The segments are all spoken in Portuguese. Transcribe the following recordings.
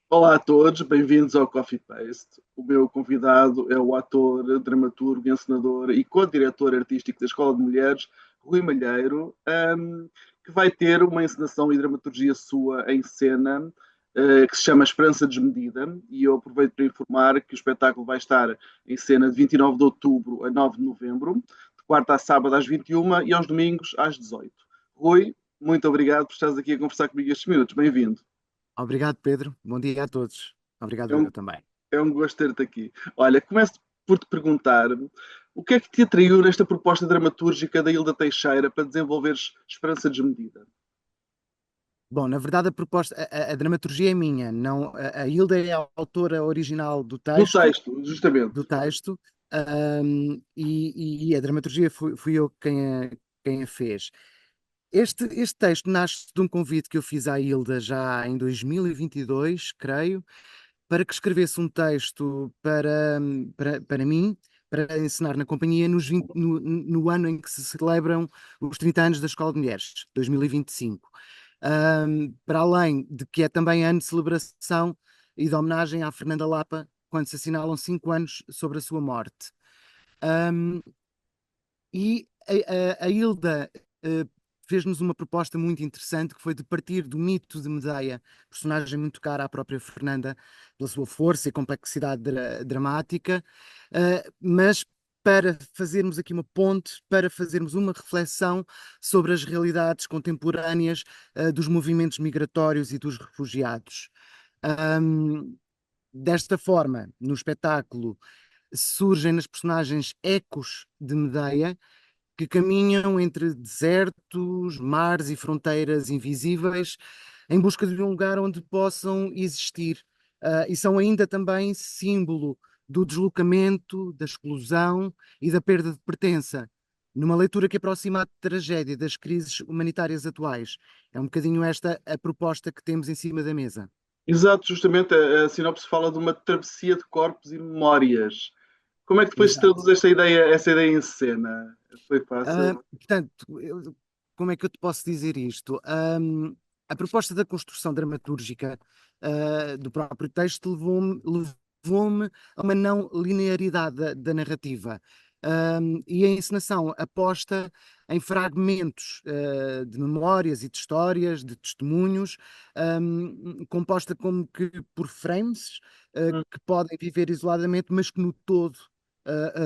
Olá a todos, bem-vindos ao Coffee Paste. O meu convidado é o ator, dramaturgo, encenador e co-diretor artístico da Escola de Mulheres, Rui Malheiro, que vai ter uma encenação e dramaturgia sua em cena, que se chama Esperança Desmedida, e eu aproveito para informar que o espetáculo vai estar em cena de 29 de outubro a 9 de novembro, de quarta a sábado às 21 e aos domingos às 18. Rui, muito obrigado por estares aqui a conversar comigo estes minutos. Bem-vindo. Obrigado, Pedro. Bom dia a todos. É Obrigado um eu também. É um gosto ter-te aqui. Olha, começo por te perguntar o que é que te atraiu nesta proposta dramatúrgica da Hilda Teixeira para desenvolveres Esperança Desmedida? Bom, na verdade, a proposta, a dramaturgia é minha, não, a Hilda é a autora original Do texto, justamente. do texto, e a dramaturgia fui eu quem a fez. Este texto nasce de um convite que eu fiz à Hilda já em 2022, creio, para que escrevesse um texto para mim, para ensinar na companhia no ano em que se celebram os 30 anos da Escola de Mulheres, 2025. Para além de que é também ano de celebração e de homenagem à Fernanda Lapa, quando se assinalam 5 anos sobre a sua morte. Um, a Hilda fez-nos uma proposta muito interessante, que foi de partir do mito de Medeia, personagem muito cara à própria Fernanda, pela sua força e complexidade dramática, mas para fazermos aqui uma ponte, para fazermos uma reflexão sobre as realidades contemporâneas dos movimentos migratórios e dos refugiados. Um, Desta forma, no espetáculo, surgem nas personagens ecos de Medeia, que caminham entre desertos, mares e fronteiras invisíveis, em busca de um lugar onde possam existir. E são ainda também símbolo do deslocamento, da exclusão e da perda de pertença, numa leitura que aproxima a tragédia das crises humanitárias atuais. É um bocadinho esta a proposta que temos em cima da mesa. Exato, justamente a sinopse fala de uma travessia de corpos e memórias. Como é que depois se Exato. traduz essa ideia em cena? Foi fácil? Portanto, como é que eu te posso dizer isto? A proposta da construção dramatúrgica, do próprio texto levou-me a uma não linearidade da narrativa. E a encenação aposta em fragmentos, de memórias e de histórias, de testemunhos, composta como que por frames, que podem viver isoladamente, mas que no todo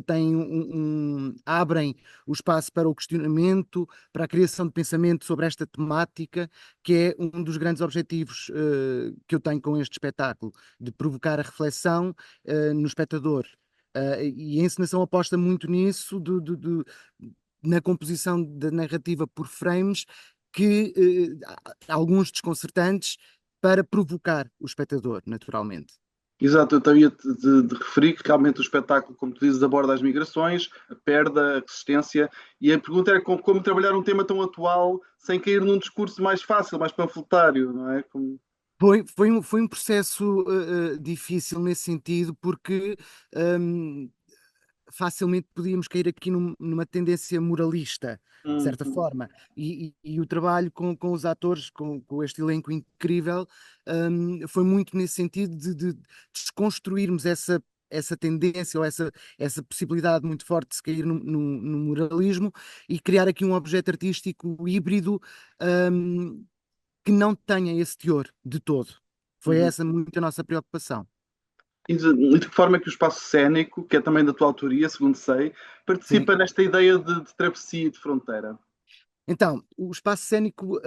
têm abrem o espaço para o questionamento, para a criação de pensamento sobre esta temática, que é um dos grandes objetivos que eu tenho com este espetáculo, de provocar a reflexão no espectador. E a encenação aposta muito nisso, na composição da narrativa por frames, que alguns desconcertantes, para provocar o espectador, naturalmente. Exato, eu havia de referir que realmente o espetáculo, como tu dizes, aborda as migrações, a perda, a resistência, e a pergunta era como trabalhar um tema tão atual sem cair num discurso mais fácil, mais panfletário, não é? Foi um processo difícil nesse sentido, porque hum, facilmente podíamos cair aqui numa tendência moralista, de certa Uhum. forma. E o trabalho com os atores, com este elenco incrível, foi muito nesse sentido de desconstruirmos essa tendência ou essa possibilidade muito forte de se cair no moralismo e criar aqui um objeto artístico híbrido, hum, que não tenha esse teor de todo. Foi Uhum. essa muito a nossa preocupação. E de que forma é que o espaço cénico, que é também da tua autoria, segundo sei, Sim. participa nesta ideia de travessia e de fronteira? Então, o espaço cênico,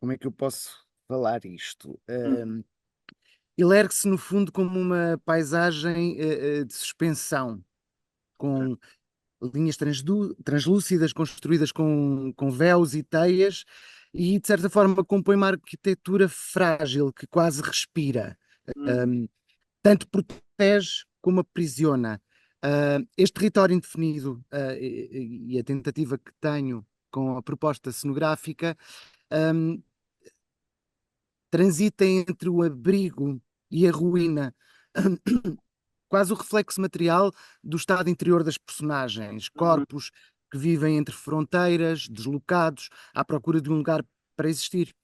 como é que eu posso falar isto? Uhum. Ele ergue-se no fundo como uma paisagem de suspensão, Ok. com linhas translúcidas construídas com véus e teias, e de certa forma compõe uma arquitetura frágil que quase respira. Uhum. Tanto protege como aprisiona. Este território indefinido, e a tentativa que tenho com a proposta cenográfica, um, transita entre o abrigo e a ruína, quase o reflexo material do estado interior das personagens, Uhum. corpos que vivem entre fronteiras, deslocados, à procura de um lugar para existir.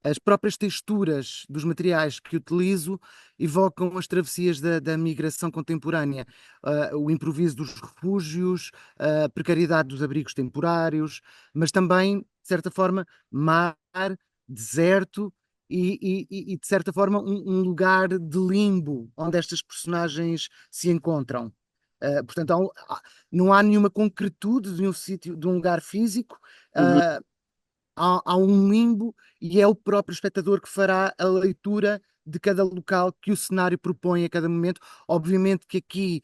as próprias texturas dos materiais que utilizo evocam as travessias da migração contemporânea, o improviso dos refúgios, a precariedade dos abrigos temporários, mas também, de certa forma, mar, deserto e, de certa forma, um lugar de limbo onde estas personagens se encontram. Portanto, não há nenhuma concretude de um sítio, de um lugar físico. Uhum, uh, há um limbo e é o próprio espectador que fará a leitura de cada local que o cenário propõe a cada momento. Obviamente que aqui,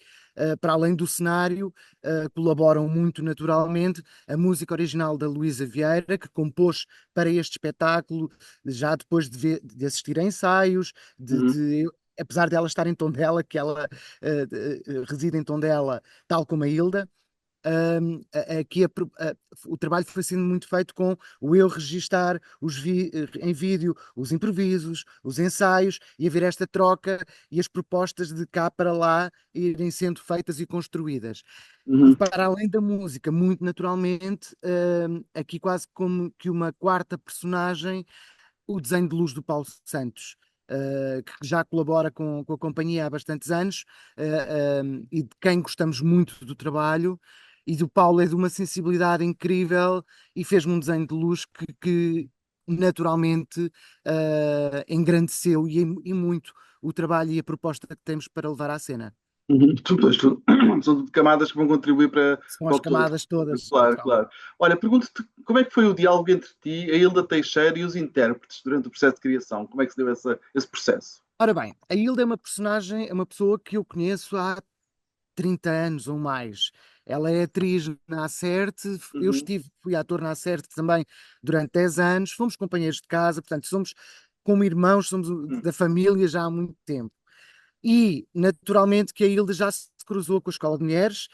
para além do cenário, colaboram muito naturalmente a música original da Luísa Vieira, que compôs para este espetáculo, já depois de assistir a ensaios, uhum, apesar de ela estar em Tondela, que ela reside em Tondela, tal como a Hilda. Aqui o trabalho foi sendo muito feito com o eu registar em vídeo os improvisos, os ensaios e haver esta troca e as propostas de cá para lá irem sendo feitas e construídas. E uhum, para além da música, muito naturalmente, aqui quase como que uma quarta personagem, o desenho de luz do Paulo Santos. Que já colabora com a companhia há bastantes anos, e de quem gostamos muito do trabalho, e do Paulo é de uma sensibilidade incrível e fez-me um desenho de luz que naturalmente engrandeceu e muito o trabalho e a proposta que temos para levar à cena. uhum. São tudo camadas que vão contribuir São para as o todo. camadas todas, Claro, naturalmente. claro. Olha, pergunto-te como é que foi o diálogo entre ti, a Hilda Teixeira e os intérpretes durante o processo de criação? Como é que se deu esse processo? Ora bem, a Hilda é uma personagem, é uma pessoa que eu conheço há 30 anos ou mais. Ela é atriz na Acerte, Uhum, fui ator na Acerte também durante 10 anos, fomos companheiros de casa, portanto, somos como irmãos, somos uhum, da família já há muito tempo. E, naturalmente, que a Hilda já se cruzou com a Escola de Mulheres,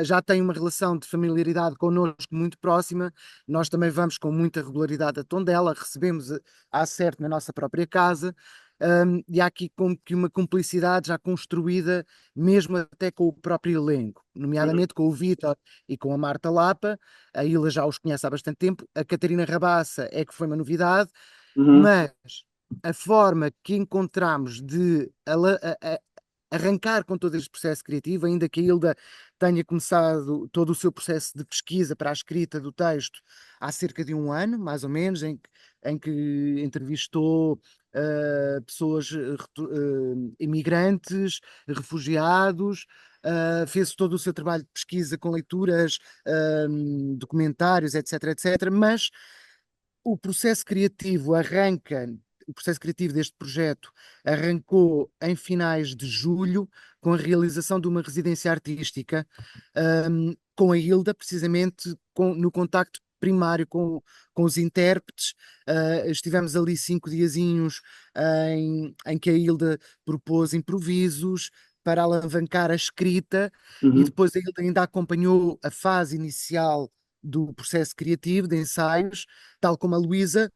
já tem uma relação de familiaridade connosco muito próxima. Nós também vamos com muita regularidade a Tondela, recebemos a Acerte na nossa própria casa. E há aqui como que uma cumplicidade já construída, mesmo até com o próprio elenco, uhum, nomeadamente com o Vítor e com a Marta Lapa. A Ilha já os conhece há bastante tempo. A Catarina Rabassa é que foi uma novidade, uhum, mas a forma que encontramos de arrancar com todo este processo criativo, ainda que a Hilda tenha começado todo o seu processo de pesquisa para a escrita do texto há cerca de um ano, mais ou menos, em que entrevistou pessoas, imigrantes, refugiados, fez todo o seu trabalho de pesquisa com leituras, documentários, etc, etc, mas o processo criativo arranca, o processo criativo deste projeto arrancou em finais de julho, com a realização de uma residência artística, com a Hilda, precisamente no contacto primário com os intérpretes. Estivemos ali 5 diazinhos em que a Hilda propôs improvisos para alavancar a escrita, e uhum, depois a Hilda ainda acompanhou a fase inicial do processo criativo, de ensaios, tal como a Luísa,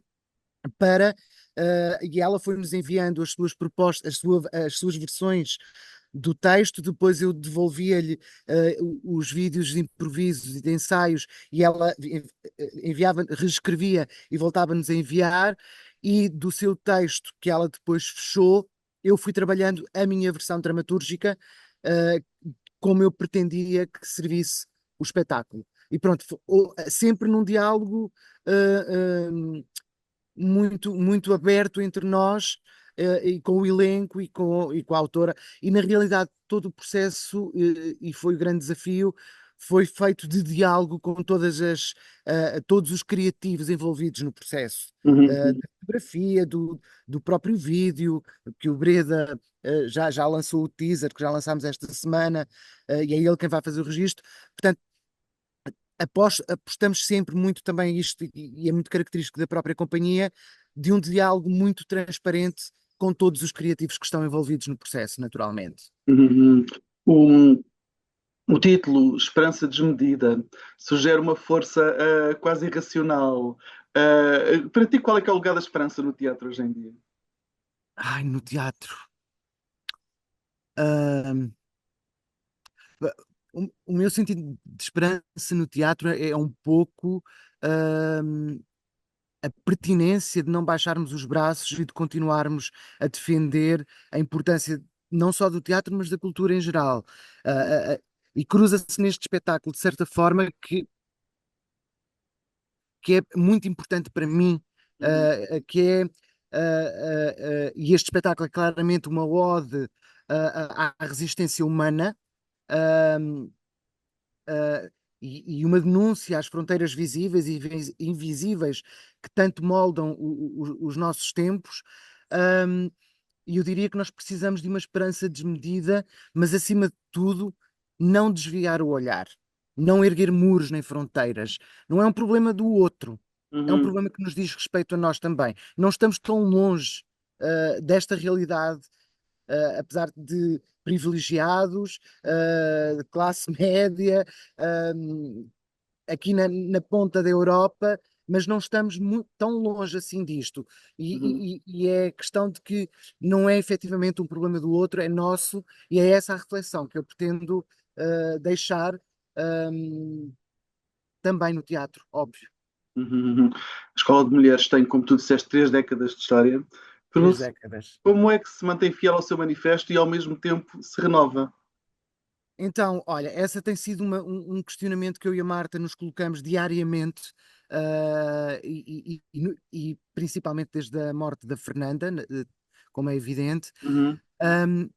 e ela foi-nos enviando as suas propostas, as suas versões do texto. Depois eu devolvia-lhe os vídeos de improvisos e de ensaios, e ela enviava, reescrevia e voltava-nos a enviar, e do seu texto que ela depois fechou, eu fui trabalhando a minha versão dramatúrgica, como eu pretendia que servisse o espetáculo. E pronto, sempre num diálogo muito, muito aberto entre nós, e com o elenco e com a autora. E na realidade, todo o processo, e foi o grande desafio, foi feito de diálogo com todos os criativos envolvidos no processo. uhum, Da fotografia, do próprio vídeo, que o Breda já lançou o teaser, que já lançámos esta semana, e é ele quem vai fazer o registro. Portanto, apostamos sempre muito também isto, e é muito característico da própria companhia, de um diálogo muito transparente com todos os criativos que estão envolvidos no processo, naturalmente. uhum. O, o título, Esperança Desmedida, sugere uma força quase irracional. Para ti, qual é que é o lugar da esperança no teatro hoje em dia? Ai, no teatro. Ahm, o meu sentido de esperança no teatro é um pouco. a pertinência de não baixarmos os braços e de continuarmos a defender a importância não só do teatro, mas da cultura em geral. E cruza-se neste espetáculo, de certa forma, que é muito importante para mim, Uhum, que é, e este espetáculo é claramente uma ode à resistência humana, uh, e uma denúncia às fronteiras visíveis e invisíveis que tanto moldam os nossos tempos. Um, e eu diria que nós precisamos de uma esperança desmedida, mas acima de tudo, não desviar o olhar, não erguer muros nem fronteiras. Não é um problema do outro, é um uhum, problema que nos diz respeito a nós também. Não estamos tão longe desta realidade, apesar de privilegiados, de classe média, uh, aqui na ponta da Europa, mas não estamos tão longe assim disto. uhum, E é questão de que não é efetivamente um problema do outro, é nosso, e é essa a reflexão que eu pretendo deixar também no teatro, óbvio. uhum, uhum. A Escola de Mulheres tem, como tu disseste, 3 décadas de história. Três Pergunto décadas. como é que se mantém fiel ao seu manifesto e ao mesmo tempo se renova? Então, olha, essa tem sido um questionamento que eu e a Marta nos colocamos diariamente, e principalmente desde a morte da Fernanda, como é evidente. Uhum, Um,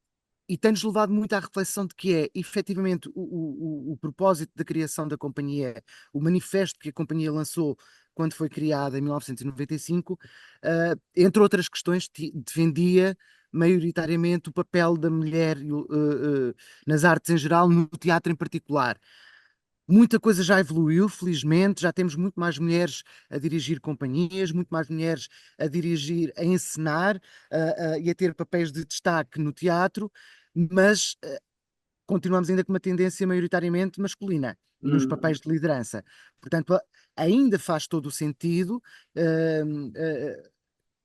e tem-nos levado muito à reflexão de que é efetivamente o propósito da criação da companhia, o manifesto que a companhia lançou quando foi criada em 1995, entre outras questões, defendia maioritariamente o papel da mulher nas artes em geral, no teatro em particular. Muita coisa já evoluiu, felizmente, já temos muito mais mulheres a dirigir companhias, muito mais mulheres a dirigir, a encenar, e a ter papéis de destaque no teatro, mas continuamos ainda com uma tendência maioritariamente masculina nos uhum, papéis de liderança. Portanto, ainda faz todo o sentido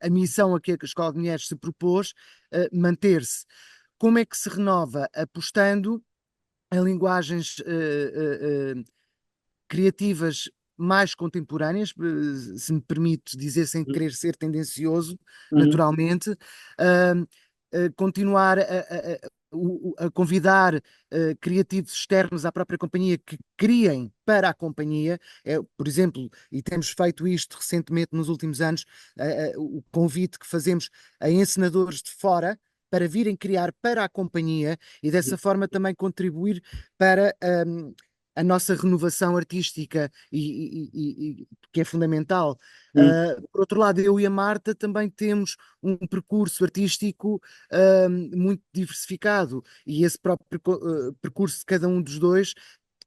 a missão a que a Escola de Mulheres se propôs, manter-se. Como é que se renova? Apostando em linguagens criativas mais contemporâneas, se me permite dizer sem querer ser tendencioso, uhum, naturalmente, continuar a convidar criativos externos à própria companhia que criem para a companhia, por exemplo, e temos feito isto recentemente nos últimos anos, o convite que fazemos a encenadores de fora para virem criar para a companhia e dessa forma também contribuir para a nossa renovação artística que é fundamental. uhum, Por outro lado, eu e a Marta também temos um percurso artístico muito diversificado e esse próprio percurso de cada um dos dois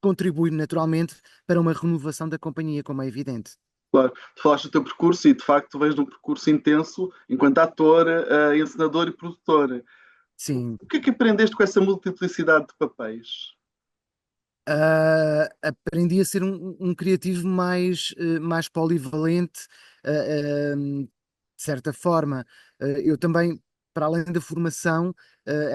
contribui naturalmente para uma renovação da companhia, como é evidente. claro. Tu falaste do teu percurso e de facto tu vens de um percurso intenso enquanto ator, encenador e produtor. Sim. O que é que aprendeste com essa multiplicidade de papéis? Aprendi a ser um criativo mais polivalente, de certa forma. Eu também, para além da formação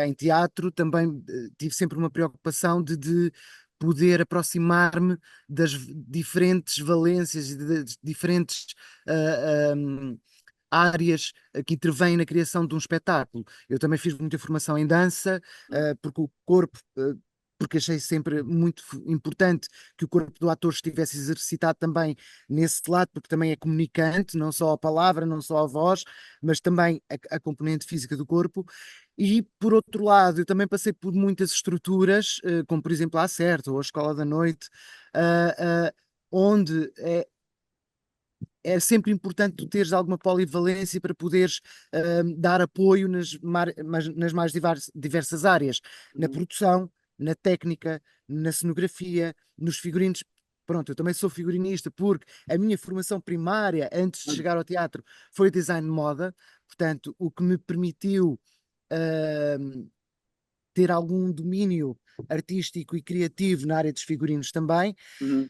em teatro, também tive sempre uma preocupação de poder aproximar-me das diferentes valências e das diferentes áreas que intervêm na criação de um espetáculo. Eu também fiz muita formação em dança, porque o corpo, porque achei sempre muito importante que o corpo do ator estivesse exercitado também nesse lado, porque também é comunicante, não só a palavra, não só a voz, mas também a componente física do corpo. E, por outro lado, eu também passei por muitas estruturas, como por exemplo a Acerto ou a Escola da Noite, onde é sempre importante tu teres alguma polivalência para poderes dar apoio nas mais diversas áreas, na Uhum, produção, na técnica, na cenografia, nos figurinos. Pronto, eu também sou figurinista porque a minha formação primária, antes de chegar ao teatro, foi design de moda, portanto, o que me permitiu uh, ter algum domínio artístico e criativo na área dos figurinos também. uhum,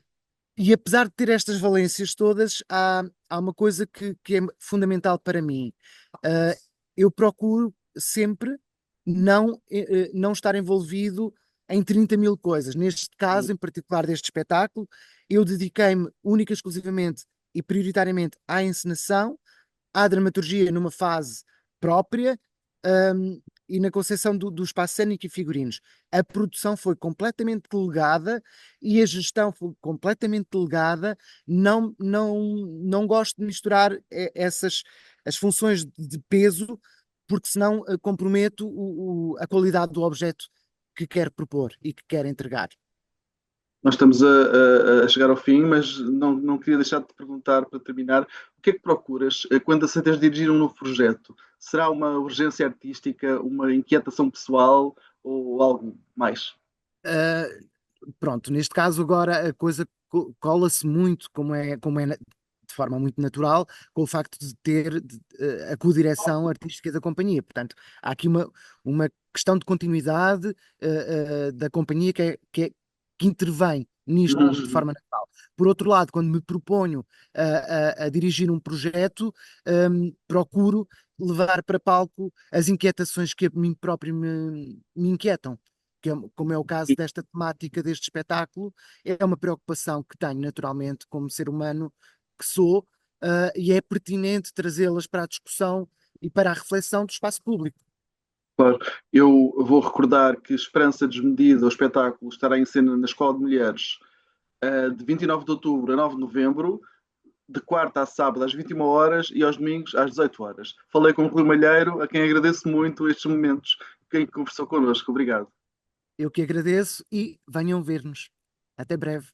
E apesar de ter estas valências todas, há uma coisa que é fundamental para mim. Uh, eu procuro sempre não estar envolvido em 30 mil coisas. Neste uhum, caso, em particular deste espetáculo, eu dediquei-me única e exclusivamente e prioritariamente à encenação, à dramaturgia numa fase própria, e na concepção do espaço cênico e figurinos. A produção foi completamente delegada e a gestão foi completamente delegada. Não gosto de misturar essas as funções de peso, porque senão comprometo a qualidade do objeto que quer propor e que quer entregar. Nós estamos a chegar ao fim, mas não queria deixar de te perguntar, para terminar, o que é que procuras quando aceitas dirigir um novo projeto? Será uma urgência artística, uma inquietação pessoal ou algo mais? Pronto, neste caso agora a coisa cola-se muito, de forma muito natural, com o facto de ter a co-direção artística da companhia. Portanto, há aqui uma questão de continuidade da companhia que intervém nisto de Uhum. forma natural. Por outro lado, quando me proponho a dirigir um projeto, procuro levar para palco as inquietações que a mim próprio me inquietam, como é o caso desta temática deste espetáculo. É uma preocupação que tenho naturalmente como ser humano que sou, e é pertinente trazê-las para a discussão e para a reflexão do espaço público. Claro, eu vou recordar que Esperança Desmedida, o espetáculo, estará em cena na Escola de Mulheres, de 29 de outubro a 9 de novembro, de quarta a sábado às 21 horas e aos domingos às 18 horas. Falei com o Rui Malheiro, a quem agradeço muito estes momentos, quem conversou connosco. Obrigado. Eu que agradeço e venham ver-nos. Até breve.